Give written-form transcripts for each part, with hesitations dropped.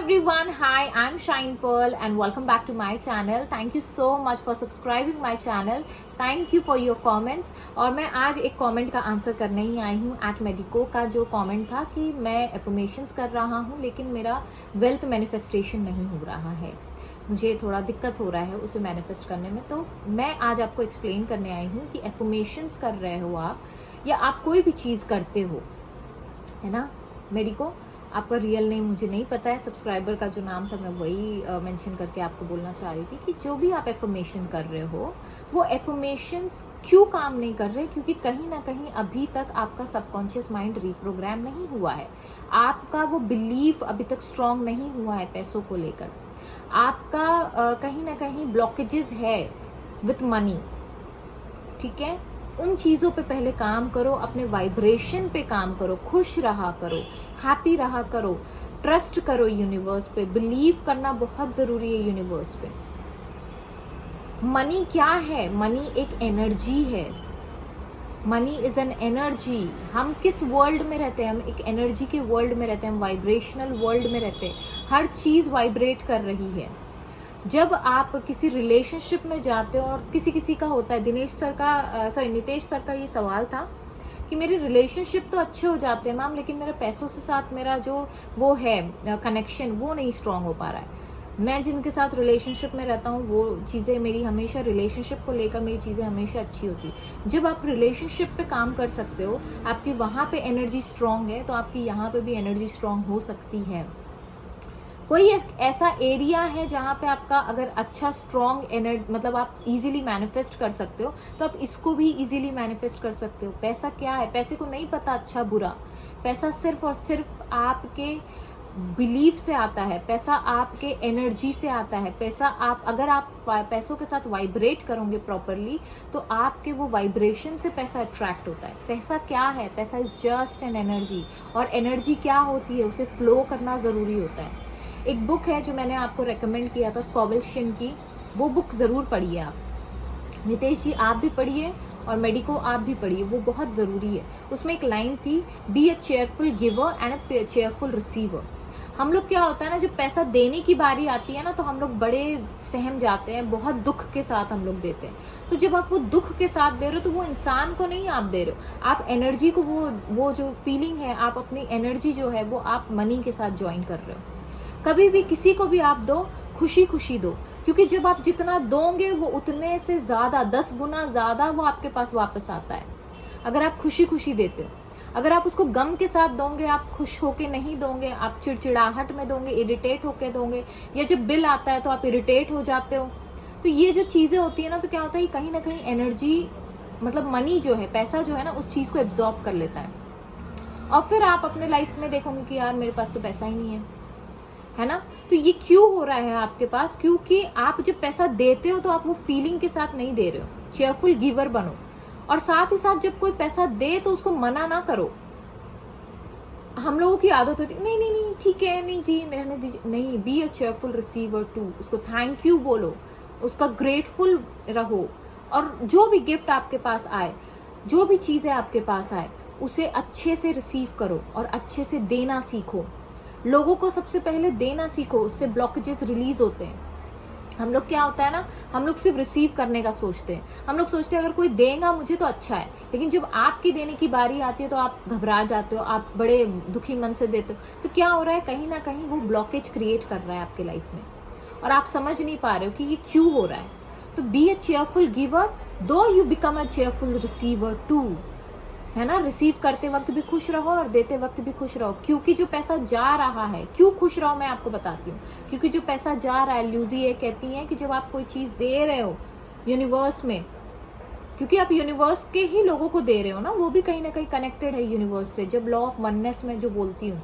everyone, hi, I'm Shine Pearl and welcome back to my channel. Thank you so much for subscribing my channel. Thank you for your comments. और मैं आज एक comment का answer करने ही आई हूँ eight medico का जो comment था कि मैं एफर्मेशंस कर रहा हूँ लेकिन मेरा वेल्थ मैनिफेस्टेशन नहीं हो रहा है, मुझे थोड़ा दिक्कत हो रहा है उसे मैनिफेस्ट करने में। तो मैं आज आपको एक्सप्लेन करने आई हूँ कि एफर्मेशंस कर रहे हो आप या आप कोई भी चीज़ करते हो, है ना। मेडिको आपका रियल नेम मुझे नहीं पता है, सब्सक्राइबर का जो नाम था मैं वही मेंशन करके आपको बोलना चाह रही थी कि जो भी आप एफर्मेशन कर रहे हो वो एफर्मेशंस क्यों काम नहीं कर रहे, क्योंकि कहीं ना कहीं अभी तक आपका सबकॉन्शियस माइंड रीप्रोग्राम नहीं हुआ है, आपका वो बिलीफ अभी तक स्ट्रांग नहीं हुआ है पैसों को लेकर, आपका कहीं ना कहीं ब्लॉकेजेस है विथ मनी। ठीक है, उन चीज़ों पे पहले काम करो, अपने वाइब्रेशन पे काम करो, खुश रहा करो, हैप्पी रहा करो, ट्रस्ट करो यूनिवर्स पे, बिलीव करना बहुत ज़रूरी है यूनिवर्स पे। मनी क्या है? मनी एक एनर्जी है, मनी इज एन एनर्जी। हम किस वर्ल्ड में रहते हैं? हम एक एनर्जी के वर्ल्ड में रहते हैं, हम वाइब्रेशनल वर्ल्ड में रहते हैं, हर चीज़ वाइब्रेट कर रही है। जब आप किसी रिलेशनशिप में जाते हो, और किसी किसी का होता है, नीतेश सर का ये सवाल था कि मेरे रिलेशनशिप तो अच्छे हो जाते हैं मैम लेकिन मेरे पैसों से साथ मेरा जो वो है कनेक्शन वो नहीं स्ट्रांग हो पा रहा है। मैं जिनके साथ रिलेशनशिप में रहता हूँ वो चीज़ें मेरी हमेशा, रिलेशनशिप को लेकर मेरी चीज़ें हमेशा अच्छी होती है। जब आप रिलेशनशिप पे काम कर सकते हो, आपकी वहाँ पे एनर्जी स्ट्रांग है तो आपकी यहाँ पे भी एनर्जी स्ट्रांग हो सकती है। कोई ऐसा एरिया है जहाँ पे आपका अगर अच्छा स्ट्रॉन्ग एनर्जी, मतलब आप इजीली मैनिफेस्ट कर सकते हो, तो आप इसको भी इजीली मैनिफेस्ट कर सकते हो। पैसा क्या है? पैसे को नहीं पता अच्छा बुरा, पैसा सिर्फ और सिर्फ आपके बिलीफ से आता है, पैसा आपके एनर्जी से आता है। पैसा अगर आप पैसों के साथ वाइब्रेट करोगे प्रॉपरली तो आपके वो वाइब्रेशन से पैसा अट्रैक्ट होता है। पैसा क्या है? पैसा इज जस्ट एन एनर्जी, और एनर्जी क्या होती है? उसे फ्लो करना जरूरी होता है। एक बुक है जो मैंने आपको रेकमेंड किया था, स्कॉबल शिन की, वो बुक ज़रूर पढ़िए आप। नितेश जी आप भी पढ़िए और मेडिको आप भी पढ़िए, वो बहुत ज़रूरी है। उसमें एक लाइन थी, B a cheerful giver and a cheerful receiver. हम लोग क्या होता है ना, जब पैसा देने की बारी आती है ना तो हम लोग बड़े सहम जाते हैं, बहुत दुख के साथ हम लोग देते हैं। तो जब आप वो दुख के साथ दे रहे हो तो वो इंसान को नहीं आप दे रहे हो, आप एनर्जी को, वो जो फीलिंग है, आप अपनी एनर्जी जो है वो आप मनी के साथ ज्वाइन कर रहे हो। कभी भी किसी को भी आप दो, खुशी खुशी दो, क्योंकि जब आप जितना दोगे वो उतने से ज्यादा, 10 गुना ज्यादा वो आपके पास वापस आता है। अगर आप खुशी खुशी देते हो, अगर आप उसको गम के साथ दोगे, आप खुश होके नहीं दोगे, आप चिड़चिड़ाहट में दोगे, इरिटेट होके दोगे, या जब बिल आता है तो आप इरिटेट हो जाते हो, तो ये जो चीजें होती है ना, तो क्या होता है कहीं ना कहीं एनर्जी, मतलब मनी जो है, पैसा जो है ना, उस चीज को एब्जॉर्ब कर लेता है। और फिर आप अपने लाइफ में देखोगे कि यार मेरे पास तो पैसा ही नहीं है ना। तो ये क्यों हो रहा है आपके पास? क्योंकि आप जब पैसा देते हो तो आप वो फीलिंग के साथ नहीं दे रहे हो। चेयरफुल गिवर बनो, और साथ ही साथ जब कोई पैसा दे तो उसको मना ना करो। हम लोगों की आदत होती है, नहीं नहीं नहीं ठीक है, नहीं जी रहने दीजिए, नहीं, be a cheerful receiver too. उसको थैंक यू बोलो, उसका ग्रेटफुल रहो, और जो भी गिफ्ट आपके पास आए, जो भी चीजें आपके पास आए, उसे अच्छे से रिसीव करो और अच्छे से देना सीखो। लोगों को सबसे पहले देना सीखो, उससे ब्लॉकेजेस रिलीज होते हैं। हम लोग क्या होता है ना, हम लोग सिर्फ रिसीव करने का सोचते हैं, हम लोग सोचते हैं अगर कोई देगा मुझे तो अच्छा है, लेकिन जब आपकी देने की बारी आती है तो आप घबरा जाते हो, आप बड़े दुखी मन से देते हो। तो क्या हो रहा है, कहीं ना कहीं वो ब्लॉकेज क्रिएट कर रहा है आपके लाइफ में, और आप समझ नहीं पा रहे हो कि ये क्यों हो रहा है। तो be a cheerful giver do you become a cheerful receiver too, है ना। रिसीव करते वक्त भी खुश रहो और देते वक्त भी खुश रहो, क्योंकि जो पैसा जा रहा है, क्यों खुश रहो मैं आपको बताती हूँ, क्योंकि जो पैसा जा रहा है, ल्यूजी ये कहती है कि जब आप कोई चीज दे रहे हो यूनिवर्स में, क्योंकि आप यूनिवर्स के ही लोगों को दे रहे हो ना, वो भी कहीं ना कहीं कनेक्टेड है यूनिवर्स से। जब लॉ ऑफ वननेस में जो बोलती हूँ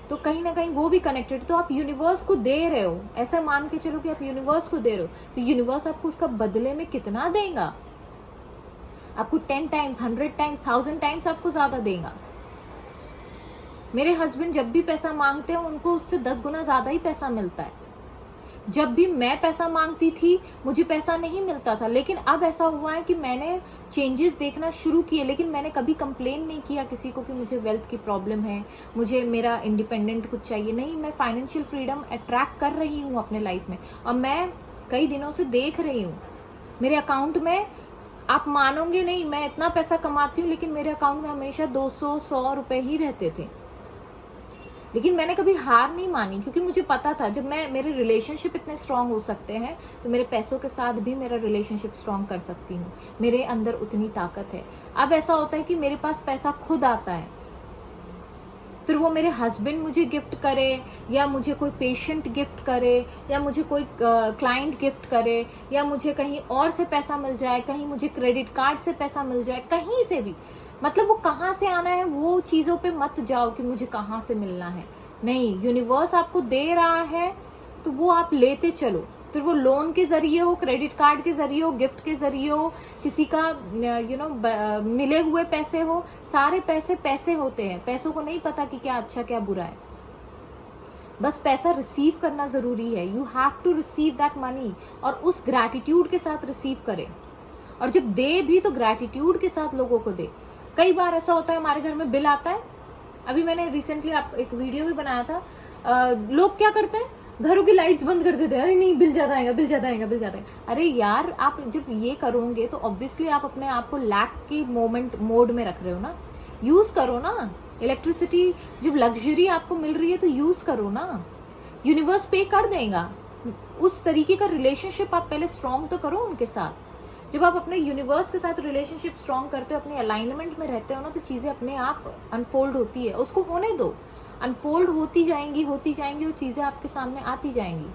तो कहीं ना कहीं वो भी कनेक्टेड, तो आप यूनिवर्स को दे रहे हो, ऐसा मान के चलो कि आप यूनिवर्स को दे रहे हो, तो यूनिवर्स आपको उसका बदले में कितना देगा? आपको 10 टाइम्स, 100 टाइम्स, 1000 टाइम्स आपको ज्यादा देगा। मेरे हस्बैंड जब भी पैसा मांगते हैं उनको उससे 10 गुना ज्यादा ही पैसा मिलता है। जब भी मैं पैसा मांगती थी मुझे पैसा नहीं मिलता था, लेकिन अब ऐसा हुआ है कि मैंने चेंजेस देखना शुरू किए, लेकिन मैंने कभी कंप्लेन नहीं किया किसी को कि मुझे वेल्थ की प्रॉब्लम है, मुझे मेरा इंडिपेंडेंट कुछ चाहिए। नहीं, मैं फाइनेंशियल फ्रीडम अट्रैक्ट कर रही हूँ अपने लाइफ में, और मैं कई दिनों से देख रही हूँ मेरे अकाउंट में, आप मानोगे नहीं, मैं इतना पैसा कमाती हूँ लेकिन मेरे अकाउंट में हमेशा 200-100 रुपए ही रहते थे। लेकिन मैंने कभी हार नहीं मानी, क्योंकि मुझे पता था जब मेरे रिलेशनशिप इतने स्ट्रांग हो सकते हैं तो मेरे पैसों के साथ भी मेरा रिलेशनशिप स्ट्रांग कर सकती हूँ। मेरे अंदर उतनी ताकत है। अब ऐसा होता है कि मेरे पास पैसा खुद आता है, फिर वो मेरे हस्बैंड मुझे गिफ्ट करे, या मुझे कोई पेशेंट गिफ्ट करे, या मुझे कोई क्लाइंट गिफ्ट करे, या मुझे कहीं और से पैसा मिल जाए, कहीं मुझे क्रेडिट कार्ड से पैसा मिल जाए, कहीं से भी, मतलब वो कहाँ से आना है वो चीजों पे मत जाओ कि मुझे कहाँ से मिलना है। नहीं, यूनिवर्स आपको दे रहा है तो वो आप लेते चलो, फिर वो लोन के जरिए हो, क्रेडिट कार्ड के जरिए हो, गिफ्ट के जरिए हो, किसी का मिले हुए पैसे हो, सारे पैसे पैसे होते हैं। पैसों को नहीं पता कि क्या अच्छा क्या बुरा है, बस पैसा रिसीव करना जरूरी है। You have to receive that money, और उस ग्रैटिट्यूड के साथ रिसीव करें, और जब दे भी तो ग्रैटिट्यूड के साथ लोगों को दे। कई बार ऐसा होता है हमारे घर में बिल आता है, अभी मैंने रिसेंटली एक वीडियो भी बनाया था, लोग क्या करते हैं घरों की लाइट्स बंद कर देते हैं, अरे नहीं बिल ज्यादा आएगा, बिल ज्यादा आएगा, बिल ज्यादा आएगा। अरे यार, आप जब ये करोगे तो ऑब्वियसली आप अपने आप को लैक की मोड में रख रहे हो ना। यूज करो ना इलेक्ट्रिसिटी, जब लग्जरी आपको मिल रही है तो यूज करो ना, यूनिवर्स पे कर देगा। उस तरीके का रिलेशनशिप आप पहले स्ट्रॉन्ग तो करो उनके साथ। जब आप अपने यूनिवर्स के साथ रिलेशनशिप स्ट्रॉन्ग करते हो, अपने अलाइनमेंट में रहते हो ना, तो चीजें अपने आप अनफोल्ड होती है। उसको होने दो, अनफोल्ड होती जाएंगी वो चीजें आपके सामने आती जाएंगी।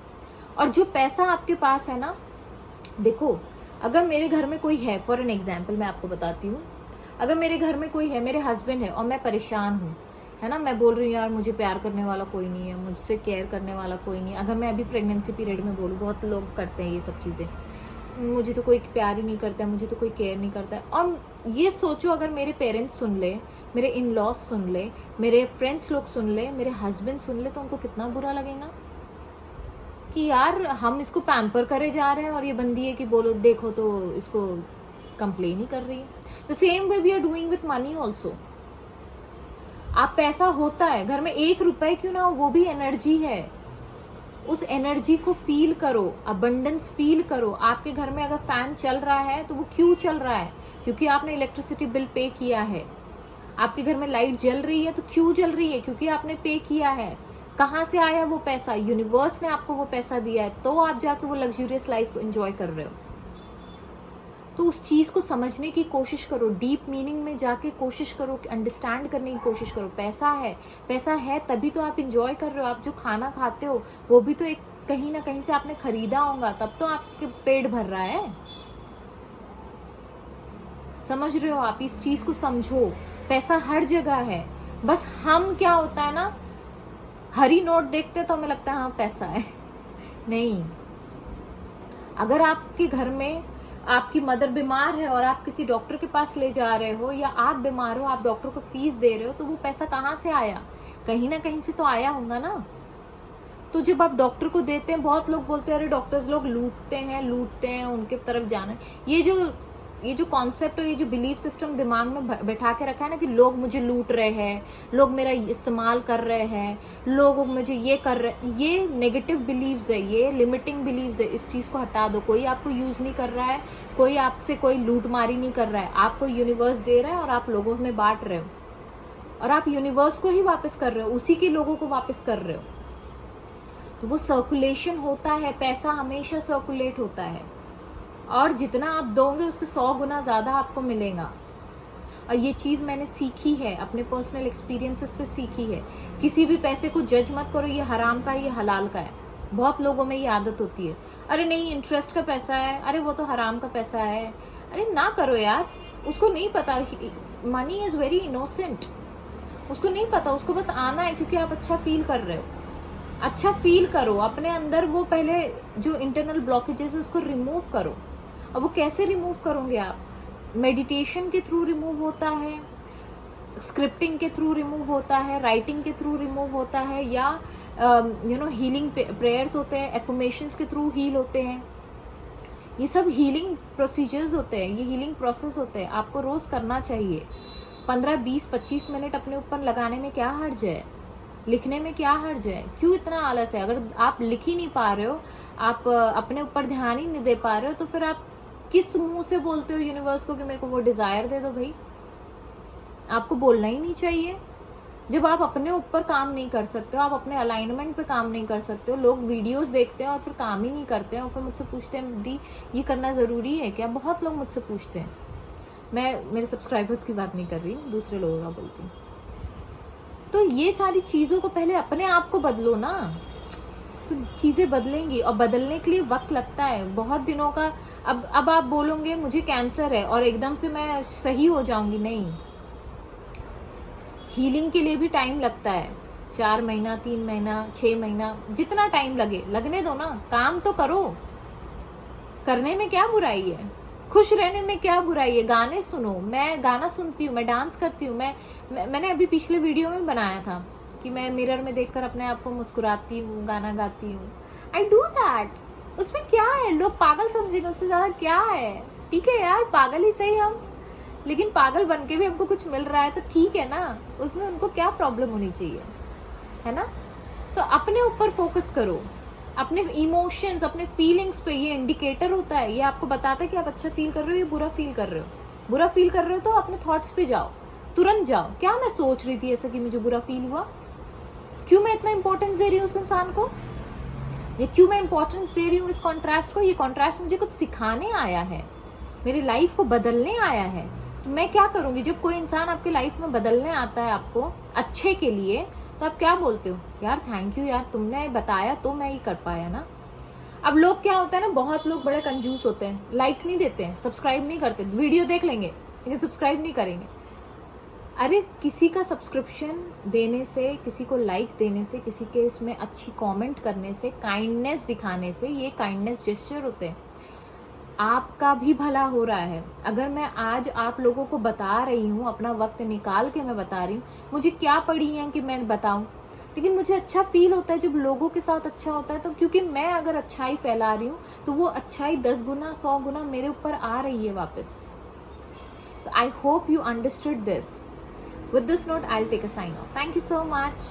और जो पैसा आपके पास है ना, देखो अगर मेरे घर में कोई है, फॉर एन एग्जाम्पल मैं आपको बताती हूँ, अगर मेरे घर में कोई है, मेरे हस्बैंड है, और मैं परेशान हूँ, है ना, मैं बोल रही हूँ यार मुझे प्यार करने वाला कोई नहीं है, मुझसे केयर करने वाला कोई नहीं है। अगर मैं अभी प्रेगनेंसी पीरियड में बोलूँ, बहुत लोग करते हैं ये सब चीजें, मुझे तो कोई प्यार ही नहीं करता है, मुझे तो कोई केयर नहीं करता है। और ये सोचो अगर मेरे पेरेंट्स सुन ले, मेरे इन लॉज सुन ले, मेरे फ्रेंड्स लोग सुन ले, मेरे हस्बैंड सुन ले, तो उनको कितना बुरा लगेगा कि यार हम इसको पैम्पर करे जा रहे हैं और ये बंदी है कि बोलो देखो तो इसको कंप्लेन ही कर रही है। The same way we are doing with money also. आप पैसा होता है घर में, 1 रुपए क्यों ना हो, वो भी एनर्जी है। उस एनर्जी को फील करो, अबंडेंस फील करो। आपके घर में अगर फैन चल रहा है तो वो क्यों चल रहा है? क्योंकि आपने इलेक्ट्रिसिटी बिल पे किया है। आपके घर में लाइट जल रही है तो क्यों जल रही है? क्योंकि आपने पे किया है। कहाँ से आया वो पैसा? यूनिवर्स ने आपको वो पैसा दिया है, तो आप जाके वो लग्जरियस लाइफ एंजॉय कर रहे हो। तो उस चीज को समझने की कोशिश करो, डीप मीनिंग में जाके कोशिश करो, अंडरस्टैंड करने की कोशिश करो। पैसा है तभी तो आप इंजॉय कर रहे हो। आप जो खाना खाते हो वो भी तो एक कहीं ना कहीं से आपने खरीदा होगा, तब तो आपके पेट भर रहा है। समझ रहे हो? आप इस चीज को समझो। पैसा हर जगह है, बस हम क्या होता है ना, हरी नोट देखते तो हमें लगता है हाँ पैसा है। नहीं, अगर आपके घर में आपकी मदर बीमार है और आप किसी डॉक्टर के पास ले जा रहे हो, या आप बीमार हो, आप डॉक्टर को फीस दे रहे हो, तो वो पैसा कहाँ से आया? कहीं ना कहीं से तो आया होगा ना। तो जब आप डॉक्टर को देते हैं, बहुत लोग बोलते हैं अरे डॉक्टर्स लोग लूटते हैं, उनके तरफ जाना है। ये जो कॉन्सेप्ट और ये जो बिलीफ सिस्टम दिमाग में बैठा के रखा है ना कि लोग मुझे लूट रहे हैं, लोग मेरा इस्तेमाल कर रहे हैं, लोग मुझे ये कर रहे हैं, ये नेगेटिव बिलीव्स है, ये लिमिटिंग बिलीव्स है। इस चीज को हटा दो। कोई आपको यूज नहीं कर रहा है, कोई आपसे कोई लूटमारी नहीं कर रहा है। आपको यूनिवर्स दे रहा है और आप लोगों में बांट रहे हो, और आप यूनिवर्स को ही वापस कर रहे हो, उसी के लोगों को वापस कर रहे हो। तो वो सर्कुलेशन होता है, पैसा हमेशा सर्कुलेट होता है, और जितना आप दोगे उसके 100 गुना ज्यादा आपको मिलेगा। और ये चीज मैंने सीखी है, अपने पर्सनल एक्सपीरियंसेस से सीखी है। किसी भी पैसे को जज मत करो, ये हराम का है, ये हलाल का है। बहुत लोगों में ये आदत होती है, अरे नहीं इंटरेस्ट का पैसा है, अरे वो तो हराम का पैसा है। अरे ना करो यार, उसको नहीं पता, मनी इज वेरी इनोसेंट। उसको नहीं पता, उसको बस आना है क्योंकि आप अच्छा फील कर रहे हो। अच्छा फील करो, अपने अंदर वो पहले जो इंटरनल ब्लॉकेजेस है उसको रिमूव करो। अब वो कैसे रिमूव करोगे आप? मेडिटेशन के थ्रू रिमूव होता है, स्क्रिप्टिंग के थ्रू रिमूव होता है, राइटिंग के थ्रू रिमूव होता है, या हीलिंग प्रेयर्स होते हैं, एफर्मेशंस के थ्रू हील होते हैं। ये सब हीलिंग प्रोसीजर्स होते हैं, ये हीलिंग प्रोसेस होते हैं, आपको रोज करना चाहिए। 15, 20, 25 मिनट अपने ऊपर लगाने में क्या हर्ज है, लिखने में क्या हर्ज है? क्यों इतना आलस है? अगर आप लिख ही नहीं पा रहे हो, आप अपने ऊपर ध्यान ही नहीं दे पा रहे हो, तो फिर आप किस मुंह से बोलते हो यूनिवर्स को कि मेरे को वो डिजायर दे दो? भाई आपको बोलना ही नहीं चाहिए। जब आप अपने ऊपर काम नहीं कर सकते हो, आप अपने अलाइनमेंट पे काम नहीं कर सकते हो, लोग वीडियोस देखते हैं और फिर काम ही नहीं करते हैं और फिर मुझसे पूछते हैं दी ये करना जरूरी है क्या? बहुत लोग मुझसे पूछते हैं। मैं मेरे सब्सक्राइबर्स की बात नहीं कर रही हूँ, दूसरे लोगों का बोलती हूँ। तो ये सारी चीजों को पहले अपने आप को बदलो ना, तो चीजें बदलेंगी। और बदलने के लिए वक्त लगता है, बहुत दिनों का। अब आप बोलोगे मुझे कैंसर है और एकदम से मैं सही हो जाऊंगी, नहीं। हीलिंग के लिए भी टाइम लगता है, 4 महीना, 3 महीना, 6 महीना, जितना टाइम लगे लगने दो ना। काम तो करो, करने में क्या बुराई है? खुश रहने में क्या बुराई है? गाने सुनो, मैं गाना सुनती हूँ, मैं डांस करती हूँ। मैंने अभी पिछले वीडियो में बनाया था कि मैं मिरर में देखकर अपने आप को मुस्कुराती हूँ, गाना गाती हूँ। I do that. उसमें क्या है? लोग पागल समझेंगे, उससे ज्यादा क्या है? ठीक है यार, पागल ही सही हम, लेकिन पागल बन के भी हमको कुछ मिल रहा है तो ठीक है ना, उसमें उनको क्या प्रॉब्लम होनी चाहिए, है ना? तो अपने ऊपर फोकस करो, अपने इमोशंस, अपने फीलिंग्स पे। ये इंडिकेटर होता है, ये आपको बताता है कि आप अच्छा फील कर रहे हो या बुरा फील कर रहे हो। बुरा फील कर रहे हो तो अपने थॉट्स पे जाओ, तुरंत जाओ, क्या मैं सोच रही थी ऐसा कि मुझे बुरा फील हुआ? क्यों मैं इतना इंपॉर्टेंस दे रही हूँ उस इंसान को, या क्यों मैं इंपॉर्टेंस दे रही हूँ इस कॉन्ट्रास्ट को? ये कॉन्ट्रास्ट मुझे कुछ सिखाने आया है, मेरी लाइफ को बदलने आया है। तो मैं क्या करूंगी? जब कोई इंसान आपकी लाइफ में बदलने आता है आपको अच्छे के लिए, तो आप क्या बोलते हो? यार थैंक यू यार, तुमने बताया तो मैं ये कर पाया ना। अब लोग क्या होता है ना, बहुत लोग बड़े कंजूस होते हैं, लाइक नहीं देते हैं, सब्सक्राइब नहीं करते, वीडियो देख लेंगे लेकिन सब्सक्राइब नहीं करेंगे। अरे किसी का सब्सक्रिप्शन देने से, किसी को लाइक देने से, किसी के इसमें अच्छी कमेंट करने से, काइंडनेस दिखाने से, ये काइंडनेस जेस्चर होते हैं। आपका भी भला हो रहा है। अगर मैं आज आप लोगों को बता रही हूँ, अपना वक्त निकाल के मैं बता रही हूँ, मुझे क्या पड़ी है कि मैं बताऊं, लेकिन मुझे अच्छा फील होता है जब लोगों के साथ अच्छा होता है। तो क्योंकि मैं अगर अच्छाई फैला रही हूँ तो वो अच्छाई 10 गुना 100 गुना मेरे ऊपर आ रही है वापस। So I hope you understood this. With this note, I'll take a sign off. Thank you so much.